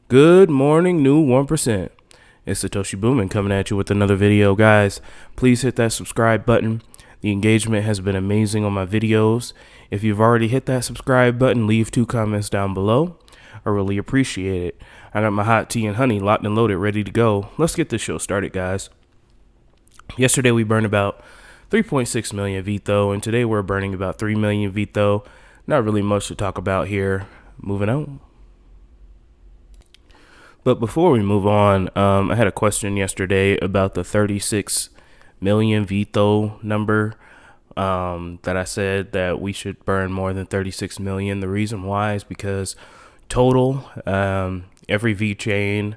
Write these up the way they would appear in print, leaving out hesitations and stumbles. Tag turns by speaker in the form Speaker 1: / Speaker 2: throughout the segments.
Speaker 1: Good morning, new 1%. It's Satoshi Boomin coming at you with another video. Guys, please hit that subscribe button. The engagement has been amazing on my videos. If you've already hit that subscribe button, leave 2 comments down below. I really appreciate it. I got my hot tea and honey locked and loaded, ready to go. Let's get this show started, guys. Yesterday we burned about 3.6 million VITRO, and today we're burning about 3 million VITRO. Not really much to talk about here. Moving on. But before we move on, I had a question yesterday about the 36 million VITRO number, that I said that we should burn more than 36 million. The reason why is because total, every VeChain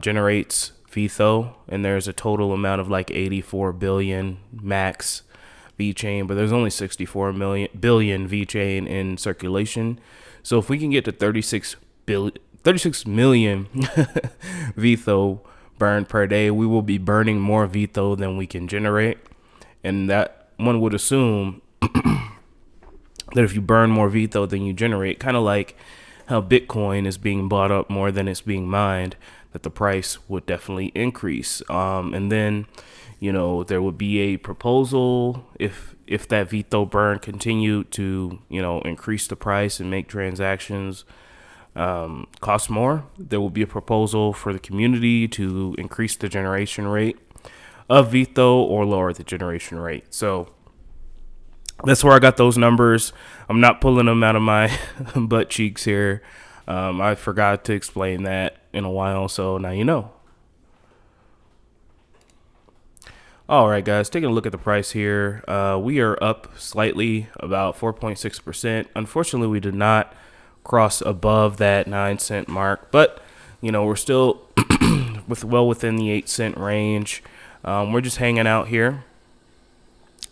Speaker 1: generates VITRO, and there's a total amount of like 84 billion max VeChain, but there's only 64 billion VeChain in circulation. So if we can get to 36 million VITRO burned per day, we will be burning more VITRO than we can generate. And that one would assume that if you burn more VITRO than you generate, kind of like how Bitcoin is being bought up more than it's being mined, that the price would definitely increase. And then, you know, there would be a proposal if that VITRO burn continued to, you know, increase the price and make transactions cost more. There will be a proposal for the community to increase the generation rate of VITRO or lower the generation rate. So that's where I got those numbers. I'm not pulling them out of my butt cheeks here. I forgot to explain that in a while, so now you know. All right, guys, taking a look at the price here. We are up slightly, about 4.6%. Unfortunately, we did not cross above that 9-cent mark, but you know, we're still well within the 8-cent range. We're just hanging out here.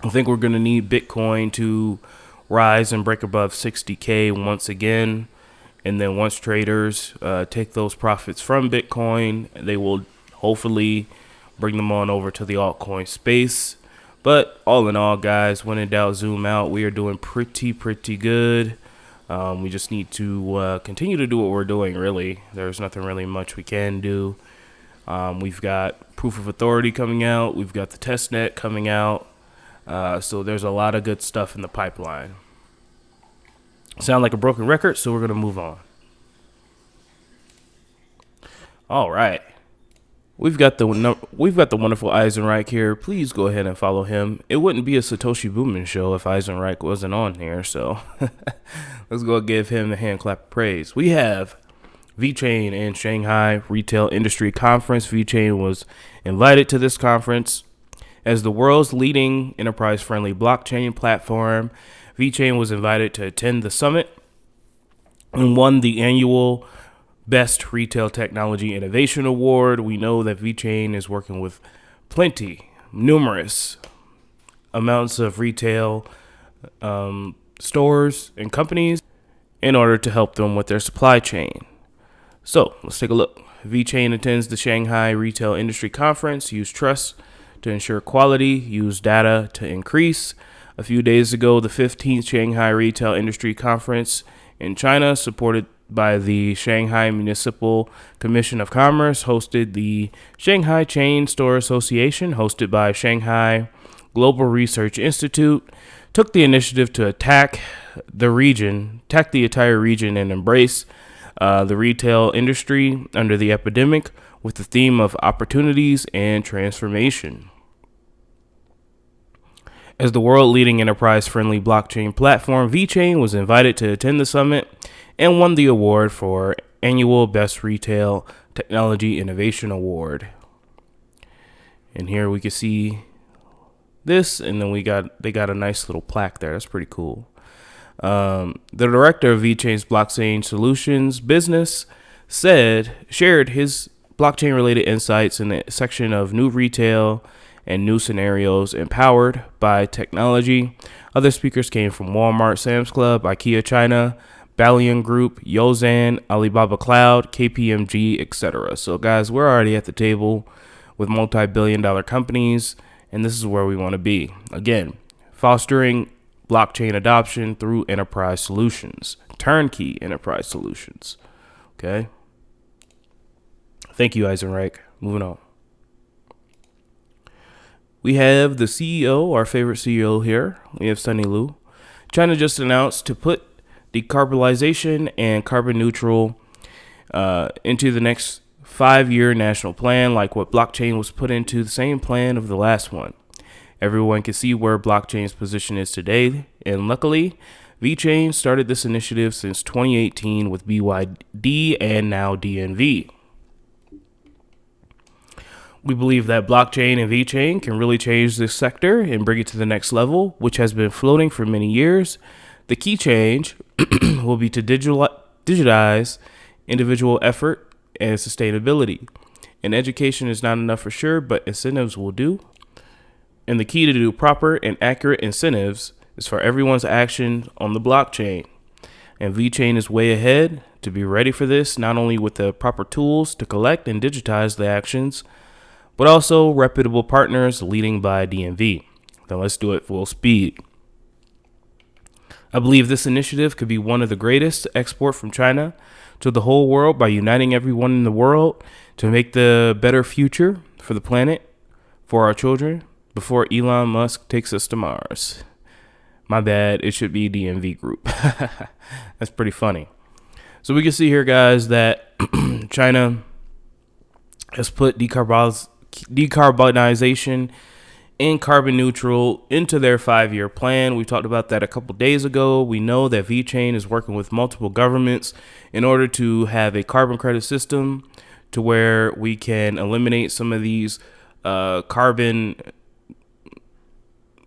Speaker 1: I think we're going to need Bitcoin to rise and break above 60K once again, and then once traders take those profits from Bitcoin, they will hopefully bring them on over to the altcoin space. But all in all, guys, when in doubt, zoom out. We are doing pretty good. We just need to continue to do what we're doing, really. There's nothing really much we can do. We've got proof of authority coming out. We've got the testnet coming out. So there's a lot of good stuff in the pipeline. Sound like a broken record, so we're going to move on. All right. We've got the wonderful Eisenreich here. Please go ahead and follow him. It wouldn't be a Satoshi Boomin show if Eisenreich wasn't on here, so let's go give him a hand clap of praise. We have VeChain and Shanghai Retail Industry Conference. VeChain was invited to this conference as the world's leading enterprise-friendly blockchain platform. VeChain was invited to attend the summit and won the annual Best Retail Technology Innovation Award. We know that VeChain is working with numerous amounts of retail stores and companies in order to help them with their supply chain. So let's take a look. VeChain attends the Shanghai Retail Industry Conference. Use trust to ensure quality. Use data to increase. A few days ago, the 15th Shanghai Retail Industry Conference in China, supported by the Shanghai Municipal Commission of Commerce, hosted the Shanghai Chain Store Association, hosted by Shanghai Global Research Institute, took the initiative to attack the entire region, and embrace the retail industry under the epidemic with the theme of opportunities and transformation. As the world-leading enterprise-friendly blockchain platform, VeChain was invited to attend the summit and won the award for annual Best Retail Technology Innovation Award. And here we can see this, and then they got a nice little plaque there. That's pretty cool. The director of VeChain's blockchain solutions business shared his blockchain-related insights in the section of new retail and new scenarios empowered by technology. Other speakers came from Walmart, Sam's Club, IKEA China, Balian Group, Yozan, Alibaba Cloud, KPMG, etc. So guys, we're already at the table with multi-billion-dollar companies, and this is where we want to be. Again, fostering blockchain adoption through enterprise solutions, turnkey enterprise solutions. Okay. Thank you, Eisenreich. Moving on. We have the CEO, our favorite CEO here. We have Sunny Lu. China just announced to put decarbonization and carbon neutral into the next 5-year national plan, like what blockchain was put into the same plan of the last one. Everyone can see where blockchain's position is today, and luckily, VeChain started this initiative since 2018 with BYD and now DNV. We believe that blockchain and VeChain can really change this sector and bring it to the next level, which has been floating for many years. The key change will be to digitize individual effort and sustainability. And education is not enough for sure, but incentives will do. And the key to do proper and accurate incentives is for everyone's action on the blockchain. And VeChain is way ahead to be ready for this, not only with the proper tools to collect and digitize the actions, but also reputable partners leading by DNV. Then let's do it full speed. I believe this initiative could be one of the greatest to export from China to the whole world by uniting everyone in the world to make the better future for the planet, for our children, before Elon Musk takes us to Mars. My bad, it should be DNV Group. That's pretty funny. So we can see here, guys, that China has put decarbonization and carbon neutral into their 5-year plan. We talked about that a couple days ago. We know that VeChain is working with multiple governments in order to have a carbon credit system to where we can eliminate some of these carbon.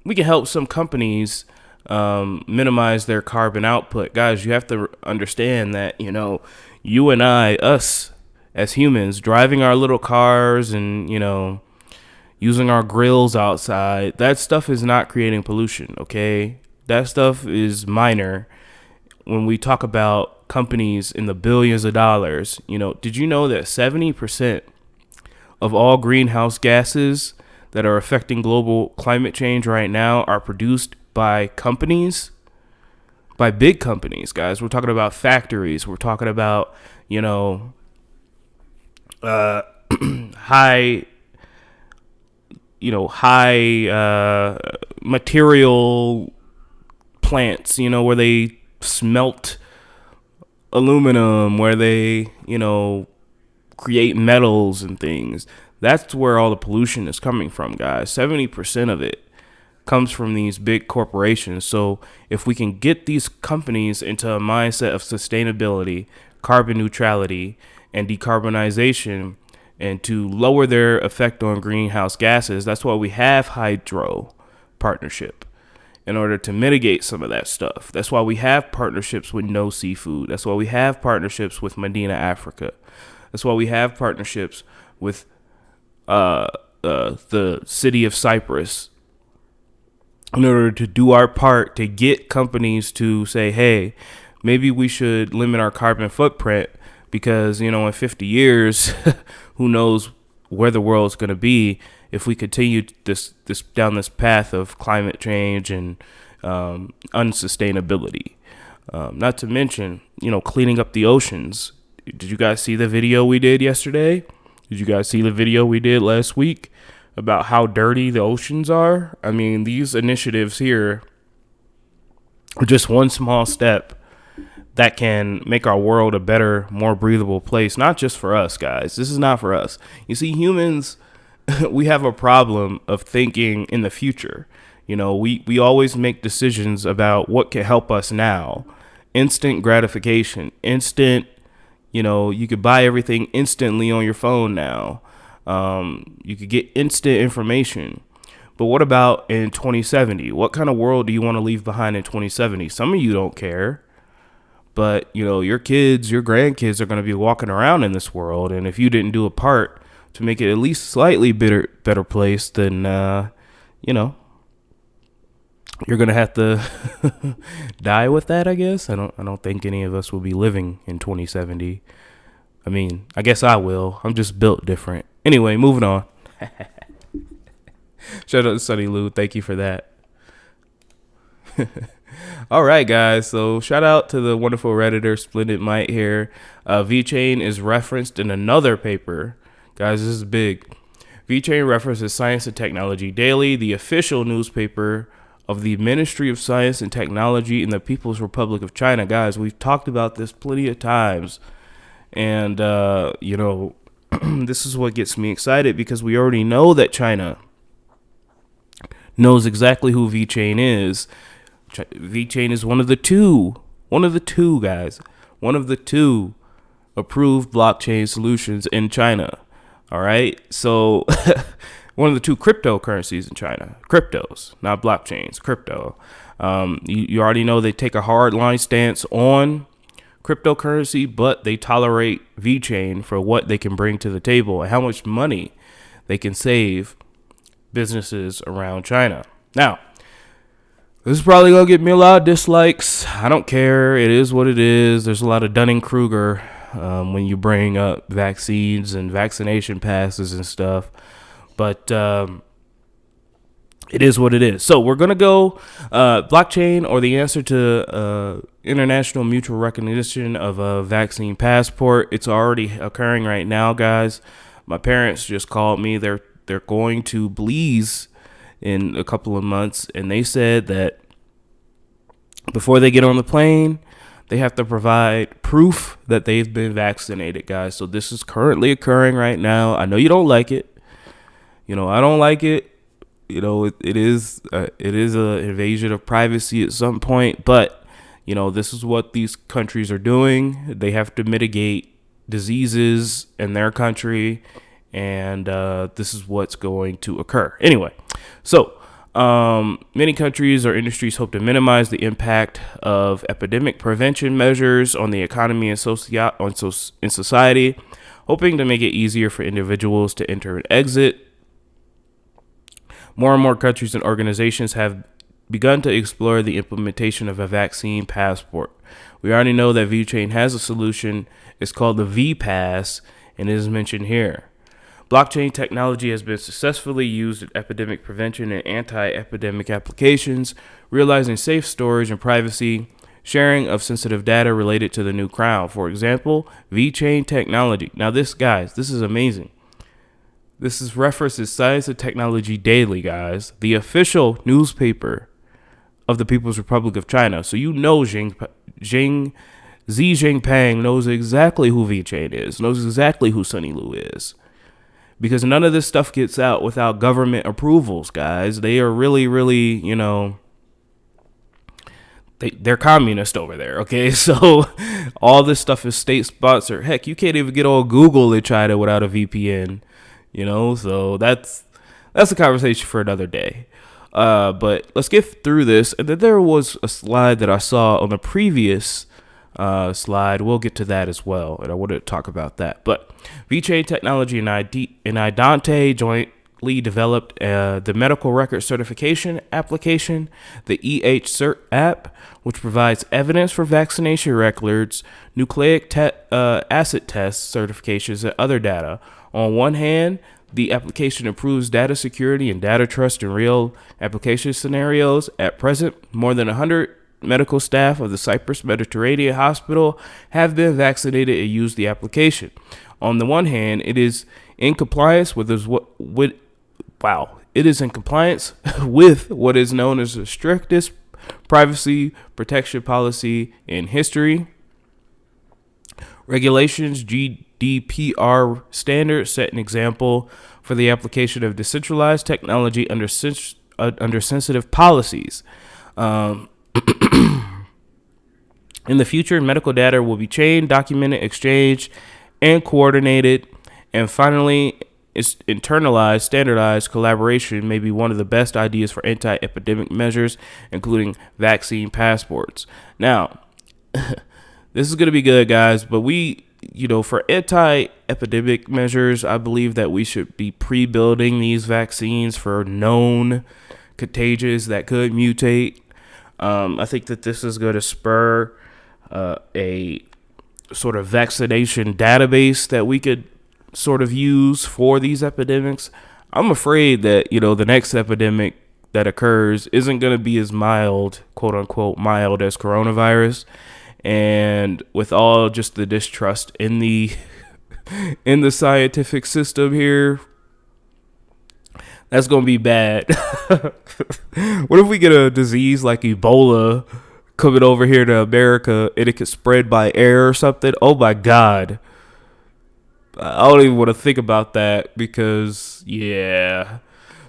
Speaker 1: We can help some companies minimize their carbon output. Guys, you have to understand that, you and us as humans driving our little cars and, using our grills outside, that stuff is not creating pollution, okay? That stuff is minor when we talk about companies in the billions of dollars. Did you know that 70% of all greenhouse gases that are affecting global climate change right now are produced by companies, by big companies, guys? We're talking about factories. We're talking about, high material plants, where they smelt aluminum, where they, create metals and things. That's where all the pollution is coming from, guys. 70% of it comes from these big corporations. So if we can get these companies into a mindset of sustainability, carbon neutrality, and decarbonization, and to lower their effect on greenhouse gases, that's why we have Hydro partnership, in order to mitigate some of that stuff. That's why we have partnerships with No Seafood. That's why we have partnerships with Medina Africa. That's why we have partnerships with the city of Cyprus, in order to do our part to get companies to say, hey, maybe we should limit our carbon footprint, because, in 50 years, who knows where the world's going to be if we continue this down this path of climate change and unsustainability. Not to mention, cleaning up the oceans. Did you guys see the video we did yesterday? Did you guys see the video we did last week about how dirty the oceans are? I mean, these initiatives here are just one small step that can make our world a better, more breathable place. Not just for us, guys. This is not for us. You see, humans, we have a problem of thinking in the future. We always make decisions about what can help us now. Instant gratification, instant, you could buy everything instantly on your phone now. You could get instant information. But what about in 2070? What kind of world do you want to leave behind in 2070? Some of you don't care. But, your kids, your grandkids are going to be walking around in this world. And if you didn't do a part to make it at least slightly better place, then, you're going to have to die with that, I guess. I don't think any of us will be living in 2070. I mean, I guess I will. I'm just built different. Anyway, moving on. Shout out to Sunny Lou. Thank you for that. All right, guys. So shout out to the wonderful Redditor Splendid Might here. VeChain is referenced in another paper Guys, this is big. VeChain references Science and Technology Daily, the official newspaper of the Ministry of Science and Technology in the People's Republic of China. Guys, we've talked about this plenty of times. And, this is what gets me excited, because we already know that China knows exactly who VeChain is. VeChain is one of the two approved blockchain solutions in China. All right. So one of the two cryptocurrencies in China, cryptos, not blockchains, crypto. You already know they take a hard line stance on cryptocurrency, but they tolerate VeChain for what they can bring to the table and how much money they can save businesses around China. Now, this is probably going to get me a lot of dislikes. I don't care. It is what it is. There's a lot of Dunning-Kruger when you bring up vaccines and vaccination passes and stuff. But it is what it is. So we're going to go blockchain, or the answer to international mutual recognition of a vaccine passport. It's already occurring right now, guys. My parents just called me. They're going to Belize in a couple of months, and they said that before they get on the plane, they have to provide proof that they've been vaccinated, guys. So this is currently occurring right now. I know you don't like it. I don't like it. It is a invasion of privacy at some point, but this is what these countries are doing. They have to mitigate diseases in their country, and this is what's going to occur. Anyway, so many countries or industries hope to minimize the impact of epidemic prevention measures on the economy and in society, hoping to make it easier for individuals to enter and exit. More and more countries and organizations have begun to explore the implementation of a vaccine passport. We already know that VeChain has a solution. It's called the VPass, and it is mentioned here. Blockchain technology has been successfully used in epidemic prevention and anti-epidemic applications, realizing safe storage and privacy, sharing of sensitive data related to the new crown. For example, VeChain technology. Now this is amazing. This is references Science and Technology Daily, guys, the official newspaper of the People's Republic of China. So Xi Jinping knows exactly who VeChain is, knows exactly who Sunny Lu is. Because none of this stuff gets out without government approvals, guys. They are really, really, they're communist over there, okay? So all this stuff is state-sponsored. Heck, you can't even get on Google in China without a VPN. So that's a conversation for another day. But let's get through this. And then there was a slide that I saw on the previous slide. We'll get to that as well, and I wanted to talk about that. But VeChain Technology and Idante jointly developed the medical record certification application, the EH-Cert app, which provides evidence for vaccination records, nucleic acid tests, certifications, and other data. On one hand, the application improves data security and data trust in real application scenarios. At present, more than 100 medical staff of the Cyprus Mediterranean Hospital have been vaccinated and use the application. On the one hand, it is in compliance with what is known as the strictest privacy protection policy in history. Regulations, GDPR standards set an example for the application of decentralized technology under sensitive policies. In the future, medical data will be chained, documented, exchanged, and coordinated. And finally, internalized, standardized collaboration may be one of the best ideas for anti-epidemic measures, including vaccine passports. Now, this is going to be good, guys, but for anti-epidemic measures, I believe that we should be pre-building these vaccines for known contagions that could mutate. I think that this is going to spur a sort of vaccination database that we could sort of use for these epidemics. I'm afraid that, the next epidemic that occurs isn't going to be as mild, quote unquote, mild as coronavirus. And with all just the distrust in the in the scientific system here, that's going to be bad. What if we get a disease like Ebola coming over here to America and it could spread by air or something? Oh my God. I don't even want to think about that because, yeah.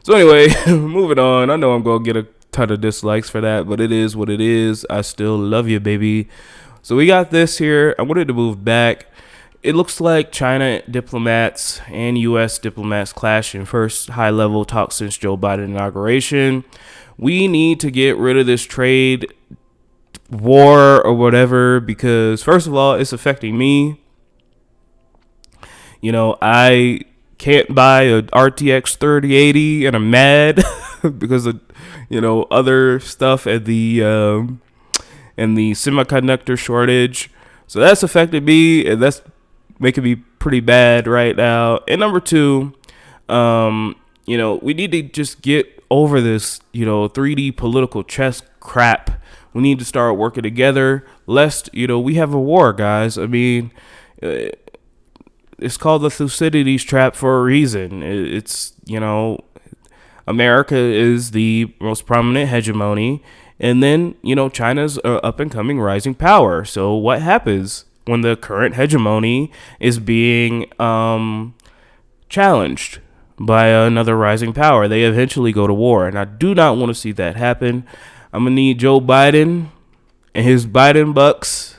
Speaker 1: So anyway, moving on. I know I'm going to get a ton of dislikes for that, but it is what it is. I still love you, baby. So we got this here. I wanted to move back. It looks like China diplomats and U.S. diplomats clash in first high-level talks since Joe Biden inauguration. We need to get rid of this trade war or whatever because, first of all, it's affecting me. You know, I can't buy a RTX 3080 and I'm mad because of, you know, other stuff and the semiconductor shortage. So that's affected me, and that's making me pretty bad right now. And number two, you know, we need to just get over this, you know, 3D political chess crap. We need to start working together, lest, you know, we have a war, guys. I mean, it's called the Thucydides trap for a reason. It's, you know, America is the most prominent hegemony. And then, you know, China's an up and coming rising power. So what happens when the current hegemony is being challenged by another rising power? They eventually go to war. And I do not want to see that happen. I'm going to need Joe Biden and his Biden bucks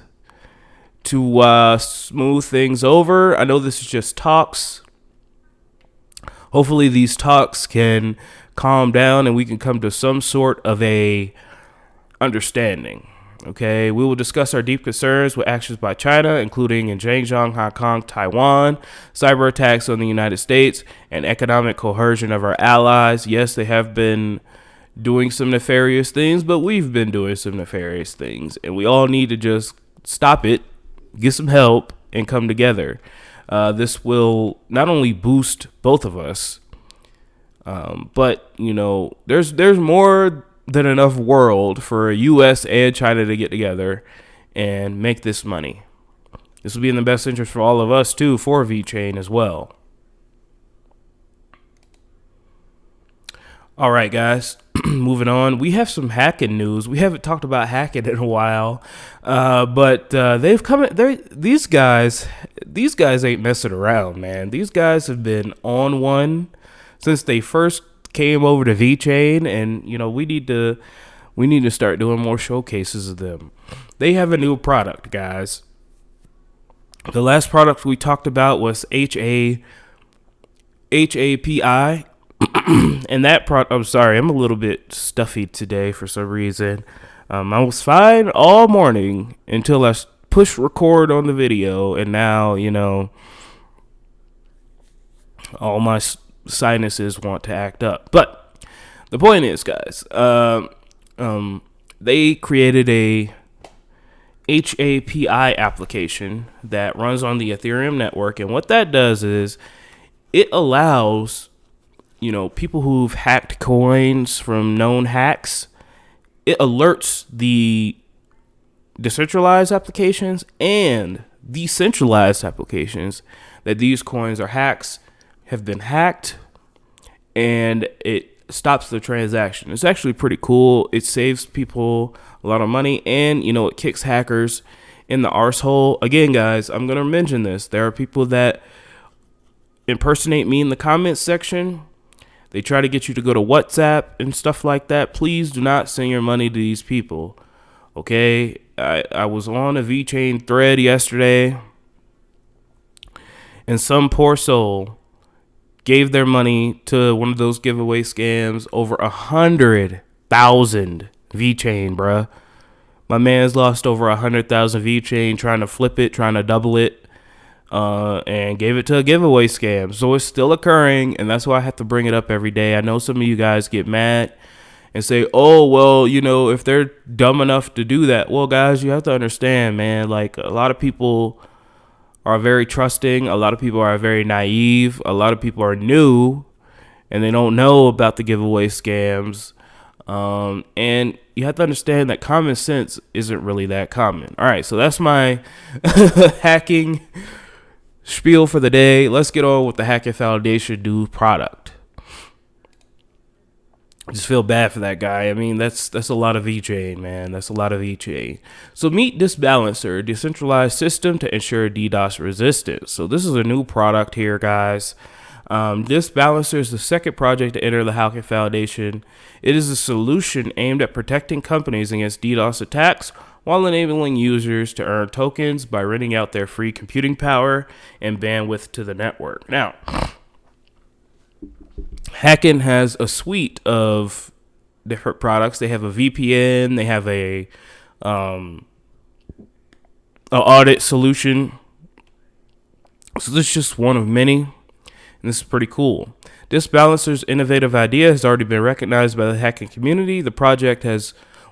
Speaker 1: to smooth things over. I know this is just talks. Hopefully these talks can calm down and we can come to some sort of a understanding. Okay, we will discuss our deep concerns with actions by China, including in Xinjiang, Hong Kong, Taiwan, cyber attacks on the United States, and economic coercion of our allies. Yes, they have been doing some nefarious things, but we've been doing some nefarious things, and we all need to just stop it, get some help, and come together. This will not only boost both of us, but, you know, there's more than enough world for U.S. and China to get together and make this money. This will be in the best interest for all of us, too, for VeChain as well. All right, guys, moving on. We have some Hacken news. We haven't talked about Hacken in a while, but they've come. These guys ain't messing around, man. These guys have been on one since they first came over to VeChain, and you know we need to start doing more showcases of them. They have a new product, guys. The last product we talked about was HAPI. And that I'm sorry, I'm a little bit stuffy today for some reason. I was fine all morning until I pushed record on the video, and now, you know, all my sinuses want to act up. But the point is, guys, they created a HAPI application that runs on the Ethereum network, and what that does is it allows, you know, people who've hacked coins from known hacks, it alerts the decentralized applications and decentralized applications that these coins are hacks, have been hacked, and it stops the transaction. It's actually pretty cool. It saves people a lot of money, and, you know, it kicks hackers in the arsehole. Again, guys, I'm going to mention this. There are people that impersonate me in the comments section. They try to get you to go to WhatsApp and stuff like that. Please do not send your money to these people. Okay? I was on a VeChain thread yesterday, and some poor soul gave their money to one of those giveaway scams, over 100,000 VeChain, bruh. My man's lost over 100,000 VeChain trying to flip it, trying to double it. And gave it to a giveaway scam. So it's still occurring, and that's why I have to bring it up every day. I know some of you guys get mad and say, oh, well, you know, if they're dumb enough to do that. Well, guys, you have to understand, man, like, a lot of people are very trusting. A lot of people are very naive. A lot of people are new, and they don't know about the giveaway scams. And you have to understand that common sense isn't really that common. All right, so that's my hacking spiel for the day. Let's get on with the Hacken Foundation new product. I just feel bad for that guy. I mean, that's a lot of VeChain, man. That's a lot of VeChain. So meet DisBalancer, a decentralized system to ensure DDoS resistance. So this is a new product here, guys. DisBalancer is the second project to enter the Hacken Foundation. It is a solution aimed at protecting companies against DDoS attacks while enabling users to earn tokens by renting out their free computing power and bandwidth to the network. Now, Hacken has a suite of different products. They have a VPN. They have a audit solution. So this is just one of many, and this is pretty cool. DisBalancer's innovative idea has already been recognized by the hacking community. The project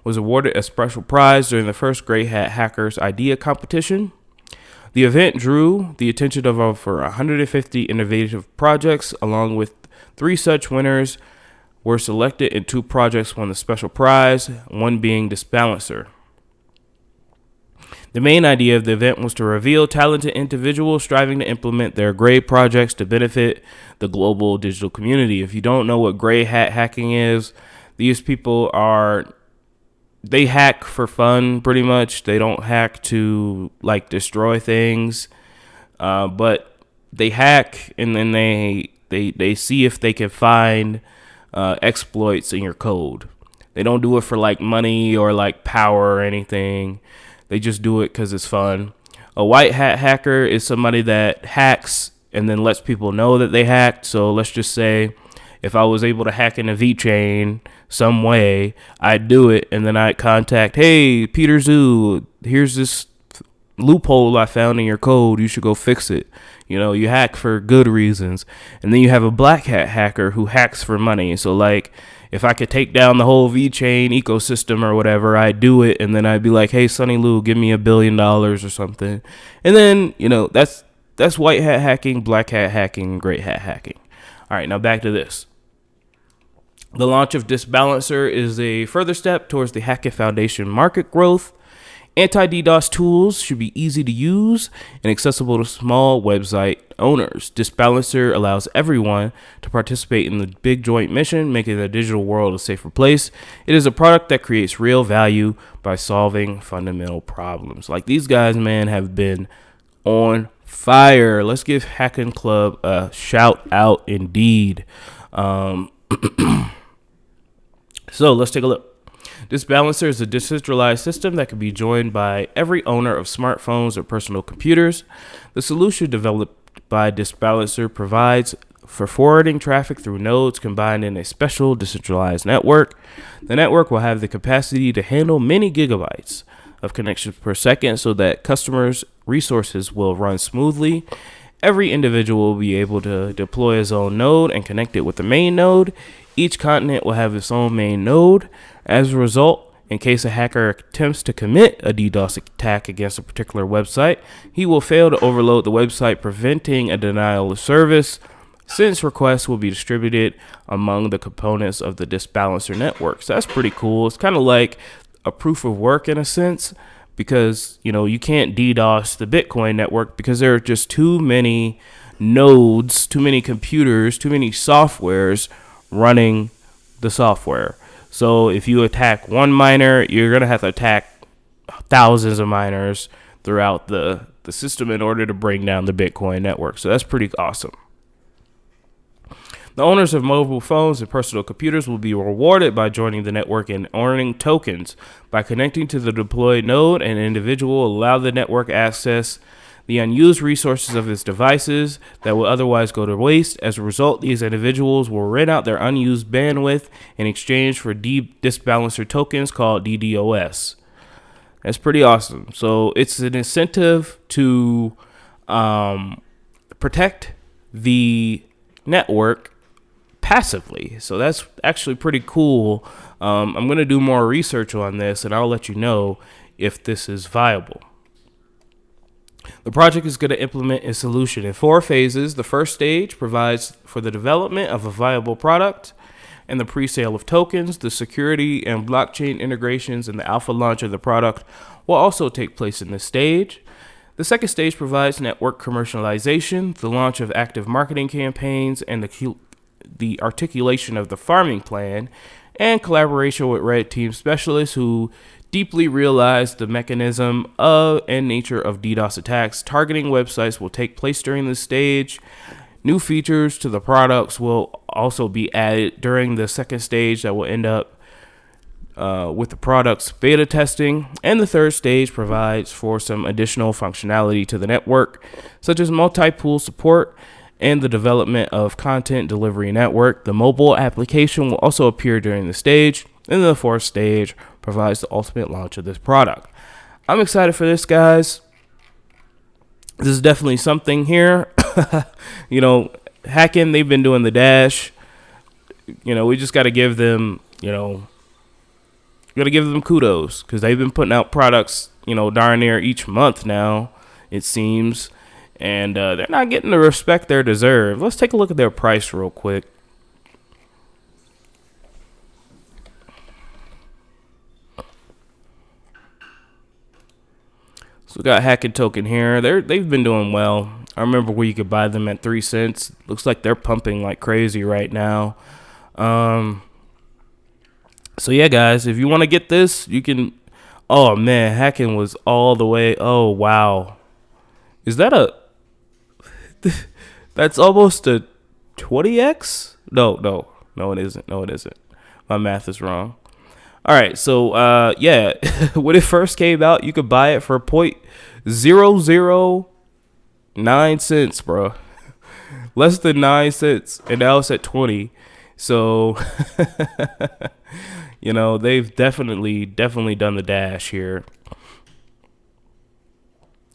Speaker 1: was awarded a special prize during the first Grey Hat Hackers Idea Competition. The event drew the attention of over 150 innovative projects, along with 3 such winners were selected and 2 projects won the special prize, one being DisBalancer. The main idea of the event was to reveal talented individuals striving to implement their Grey projects to benefit the global digital community. If you don't know what Grey Hat hacking is, these people they hack for fun, pretty much. They don't hack to like destroy things, but they hack and then they see if they can find exploits in your code. They don't do it for like money or like power or anything. They just do it because it's fun. A white hat hacker is somebody that hacks and then lets people know that they hacked. So let's just say if I was able to hack into VeChain some way, I'd do it and then I'd contact, hey, Peter Zoo, here's this loophole I found in your code. You should go fix it. You know, you hack for good reasons. And then you have a black hat hacker who hacks for money. So like if I could take down the whole VeChain ecosystem or whatever, I'd do it. And then I'd be like, hey, Sonny Lou, give me $1 billion or something. And then, you know, that's white hat hacking, black hat hacking, gray hat hacking. All right, now back to this. The launch of DisBalancer is a further step towards the Hacken Foundation market growth. Anti-DDoS tools should be easy to use and accessible to small website owners. DisBalancer allows everyone to participate in the big joint mission, making the digital world a safer place. It is a product that creates real value by solving fundamental problems. Like these guys, man, have been on fire. Let's give Hacken Club a shout out indeed. So let's take a look. DisBalancer is a decentralized system that can be joined by every owner of smartphones or personal computers. The solution developed by DisBalancer provides for forwarding traffic through nodes combined in a special decentralized network. The network will have the capacity to handle many gigabytes of connections per second so that customers' resources will run smoothly. Every individual will be able to deploy his own node and connect it with the main node. Each continent will have its own main node. As a result, in case a hacker attempts to commit a DDoS attack against a particular website, he will fail to overload the website, preventing a denial of service, since requests will be distributed among the components of the DisBalancer network. So that's pretty cool. It's kind of like a proof of work in a sense, because, you know, you can't DDoS the Bitcoin network because there are just too many nodes, too many computers, too many softwares running the software. So if you attack one miner, you're going to have to attack thousands of miners throughout the system in order to bring down the Bitcoin network. So that's pretty awesome. The owners of mobile phones and personal computers will be rewarded by joining the network and earning tokens. By connecting to the deployed node, an individual will allow the network access the unused resources of its devices that will otherwise go to waste. As a result, these individuals will rent out their unused bandwidth in exchange for DisBalancer tokens called DDoS. That's pretty awesome. So it's an incentive to protect the network passively. So that's actually pretty cool. I'm going to do more research on this, and I'll let you know if this is viable. The project is going to implement a solution in 4 phases. The first stage provides for the development of a viable product and the pre-sale of tokens. The security and blockchain integrations and the alpha launch of the product will also take place in this stage. The second stage provides network commercialization, the launch of active marketing campaigns, and the articulation of the farming plan, and collaboration with red team specialists who deeply realize the mechanism of and nature of DDoS attacks. Targeting websites will take place during this stage. New features to the products will also be added during the second stage that will end up with the product's beta testing. And the third stage provides for some additional functionality to the network, such as multi-pool support and the development of content delivery network. The mobile application will also appear during the stage. And the fourth stage provides the ultimate launch of this product. I'm excited for this, guys. This is definitely something here. You know, Hacken, they've been doing the dash. You know, we just got to give them, kudos, because they've been putting out products, darn near each month now, it seems. And they're not getting the respect they deserve. Let's take a look at their price real quick. So we got Hacken token here. They've been doing well. I remember where you could buy them at 3 cents. Looks like they're pumping like crazy right now. So yeah, guys, if you want to get this, you can. Oh man, Hacken was all the way. Oh wow, is that a? That's almost a 20x. No, it isn't. No, it isn't. My math is wrong. All right, so yeah, when it first came out, you could buy it for 0.009 cents, bro. Less than 9 cents, and now it's at 20. So, they've definitely done the dash here.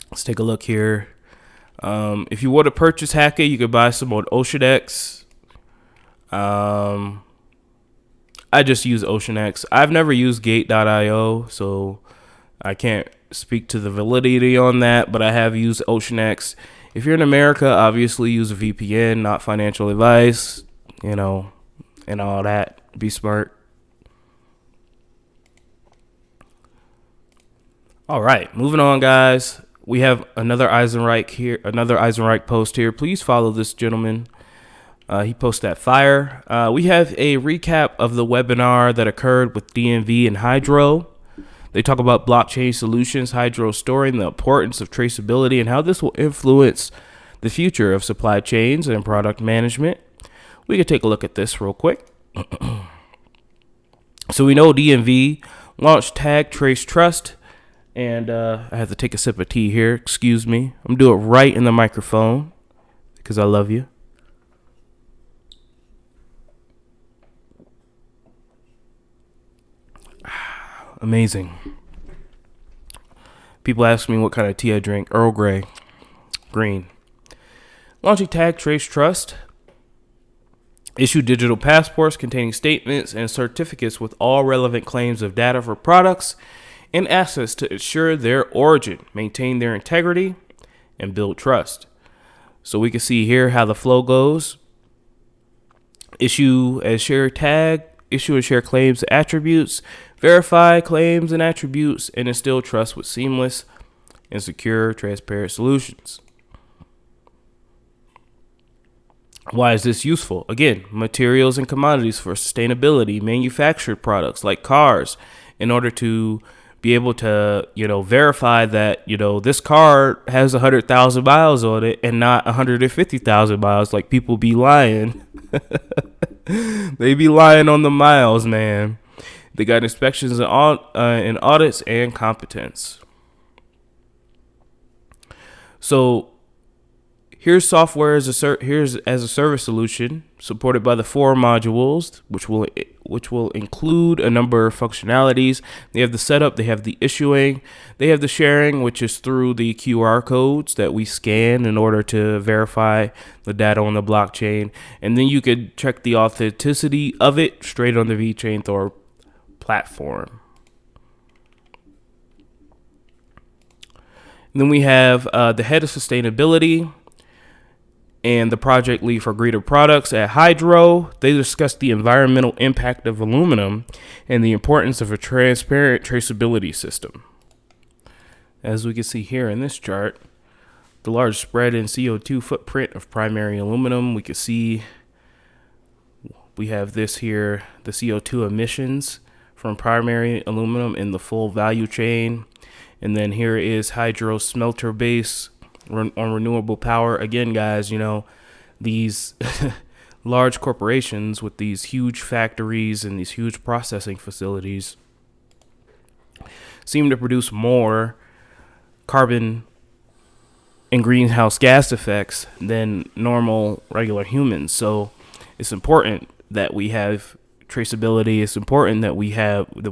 Speaker 1: Let's take a look here. If you want to purchase Hacken, you could buy some on OceanX. I just use OceanX. I've never used Gate.io, so I can't speak to the validity on that, but I have used OceanX. If you're in America, obviously use a VPN, not financial advice, and all that. Be smart. All right, moving on, guys. We have another Eisenreich here, another Eisenreich post here. Please follow this gentleman. He posted that fire. We have a recap of the webinar that occurred with DNV and Hydro. They talk about blockchain solutions, Hydro storing the importance of traceability and how this will influence the future of supply chains and product management. We can take a look at this real quick. So we know DNV launched Tag Trace Trust. And I have to take a sip of tea here. Excuse me. I'm going to do it right in the microphone because I love you. Amazing. People ask me what kind of tea I drink. Earl Grey. Green. Launching Tag Trace Trust. Issue digital passports containing statements and certificates with all relevant claims of data for products and assets to ensure their origin, maintain their integrity, and build trust. So we can see here how the flow goes. Issue and share tag, issue and share claims and attributes, verify claims and attributes, and instill trust with seamless and secure, transparent solutions. Why is this useful? Again, materials and commodities for sustainability, manufactured products like cars, in order to be able to, verify that, this car has 100,000 miles on it and not 150,000 miles like people be lying. They be lying on the miles, man. They got inspections and audits and competence. So here's software as a service solution supported by the 4 modules, which will include a number of functionalities. They have the setup, they have the issuing, they have the sharing, which is through the QR codes that we scan in order to verify the data on the blockchain. And then you could check the authenticity of it straight on the VeChain Thor platform. And then we have the head of sustainability and the project lead for greener products at Hydro. They discussed the environmental impact of aluminum and the importance of a transparent traceability system. As we can see here in this chart, the large spread in CO2 footprint of primary aluminum. We could see we have this here, the CO2 emissions from primary aluminum in the full value chain. And then here is hydro smelter base on renewable power. Again, guys, you know, these large corporations with these huge factories and these huge processing facilities seem to produce more carbon and greenhouse gas effects than normal regular humans. So it's important that we have traceability. It's important that we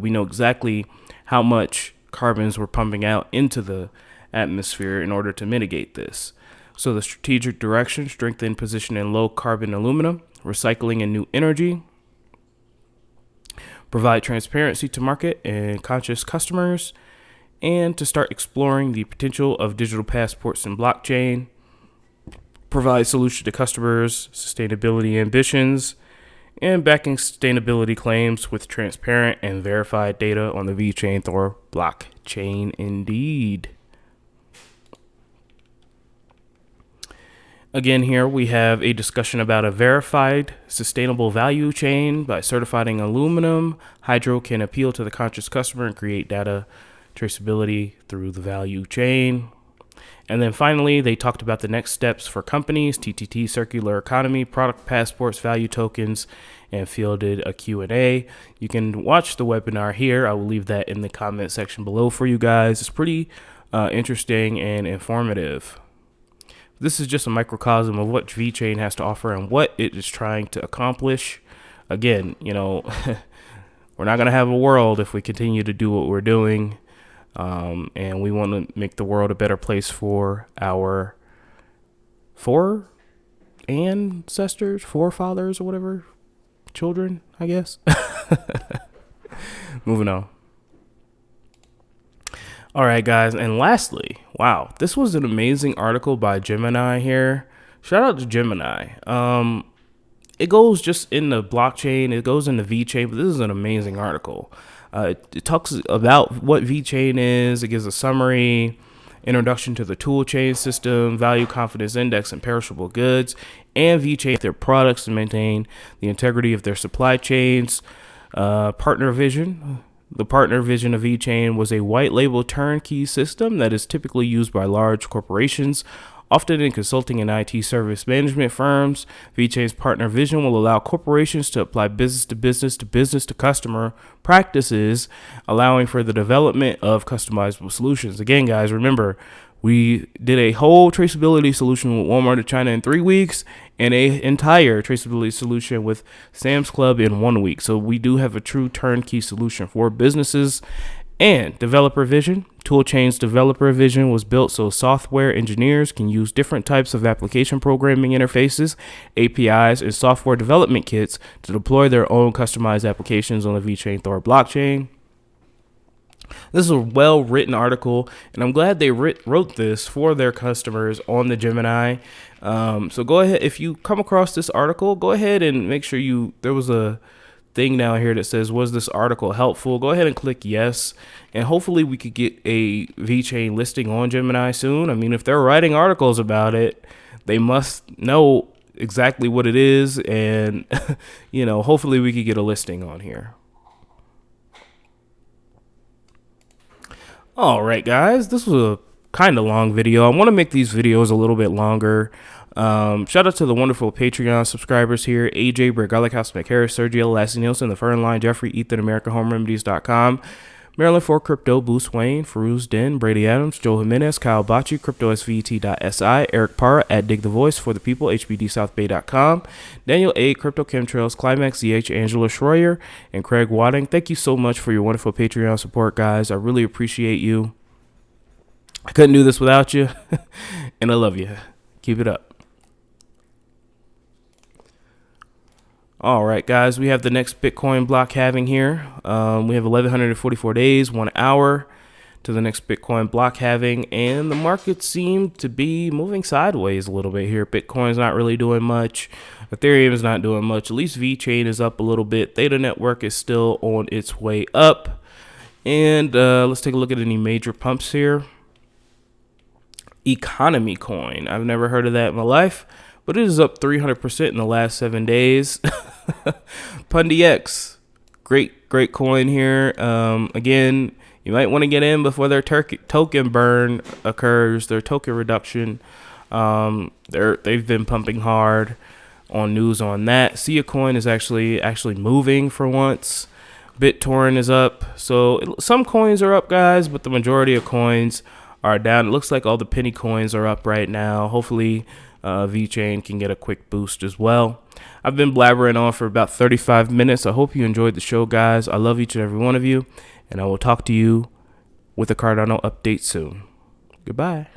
Speaker 1: know exactly how much carbons we're pumping out into the atmosphere in order to mitigate this. So the strategic direction: strengthen position in low carbon aluminum, recycling and new energy, provide transparency to market and conscious customers, and to start exploring the potential of digital passports and blockchain, provide solution to customers' sustainability ambitions, and backing sustainability claims with transparent and verified data on the VeChain Thor blockchain. Indeed. Again, here we have a discussion about a verified sustainable value chain. By certifying aluminum, Hydro can appeal to the conscious customer and create data traceability through the value chain. And then finally, they talked about the next steps for companies: TTT, circular economy, product passports, value tokens, and fielded a Q&A. You can watch the webinar here. I will leave that in the comment section below for you guys. It's pretty interesting and informative. This is just a microcosm of what VeChain has to offer and what it is trying to accomplish. Again, you know, we're not going to have a world if we continue to do what we're doing. And we want to make the world a better place for our forefathers or whatever, children, I guess. Moving on. All right, guys. And lastly, wow, this was an amazing article by Gemini here. Shout out to Gemini. It goes just in the blockchain. It goes in the VeChain, but this is an amazing article. It talks about what VeChain is. It gives a summary, introduction to the ToolChain system, value confidence index, and perishable goods, and VeChain, their products to maintain the integrity of their supply chains. Partner vision. The partner vision of VeChain was a white label turnkey system that is typically used by large corporations, often in consulting and IT service management firms. VeChain's partner vision will allow corporations to apply business to customer practices, allowing for the development of customizable solutions. Again, guys, remember, we did a whole traceability solution with Walmart of China in 3 weeks and an entire traceability solution with Sam's Club in 1 week. So we do have a true turnkey solution for businesses. And developer vision. ToolChain's developer vision was built so software engineers can use different types of application programming interfaces, APIs, and software development kits to deploy their own customized applications on the VeChain Thor blockchain. This is a well-written article, and I'm glad they wrote this for their customers on the Gemini. So go ahead, if you come across this article, go ahead and make sure there was a thing down here that says, was this article helpful? Go ahead and click yes, and hopefully we could get a VeChain listing on Gemini soon. I mean, if they're writing articles about it, they must know exactly what it is, and you know, hopefully we could get a listing on here. All right, guys, this was a kind of long video. I want to make these videos a little bit longer. Shout out to the wonderful Patreon subscribers here: AJ, Brett Garlic House, McHarris, Sergio, Lassie Nielsen, The Fern Line, Jeffrey, Ethan, AmericanHomeRemedies.com, Maryland for Crypto, Bruce Wayne, Feruz Den, Brady Adams, Joe Jimenez, Kyle Bocci, CryptoSVT.si, Eric Parra at Dig the Voice for the People, HBDSouthBay.com, Daniel A, Crypto Chemtrails, Climax, ZH, Angela Schroyer, and Craig Wadding. Thank you so much for your wonderful Patreon support, guys. I really appreciate you. I couldn't do this without you, and I love you. Keep it up. All right, guys, we have the next Bitcoin block halving here. We have 1,144 days, 1 hour to the next Bitcoin block halving, and the market seemed to be moving sideways a little bit here. Bitcoin's not really doing much. Ethereum is not doing much. At least VeChain is up a little bit. Theta Network is still on its way up. And let's take a look at any major pumps here. Economy coin. I've never heard of that in my life, but it is up 300% in the last 7 days. PundyX, great coin here. Again, you might want to get in before their token burn occurs, their token reduction. They've been pumping hard on news on that. Sia coin is actually moving for once. BitTorrent is up. So some coins are up, guys, but the majority of coins are down. It looks like all the penny coins are up right now. Hopefully VeChain can get a quick boost as well. I've been blabbering on for about 35 minutes. I hope you enjoyed the show, guys. I love each and every one of you, and I will talk to you with a Cardano update soon. Goodbye.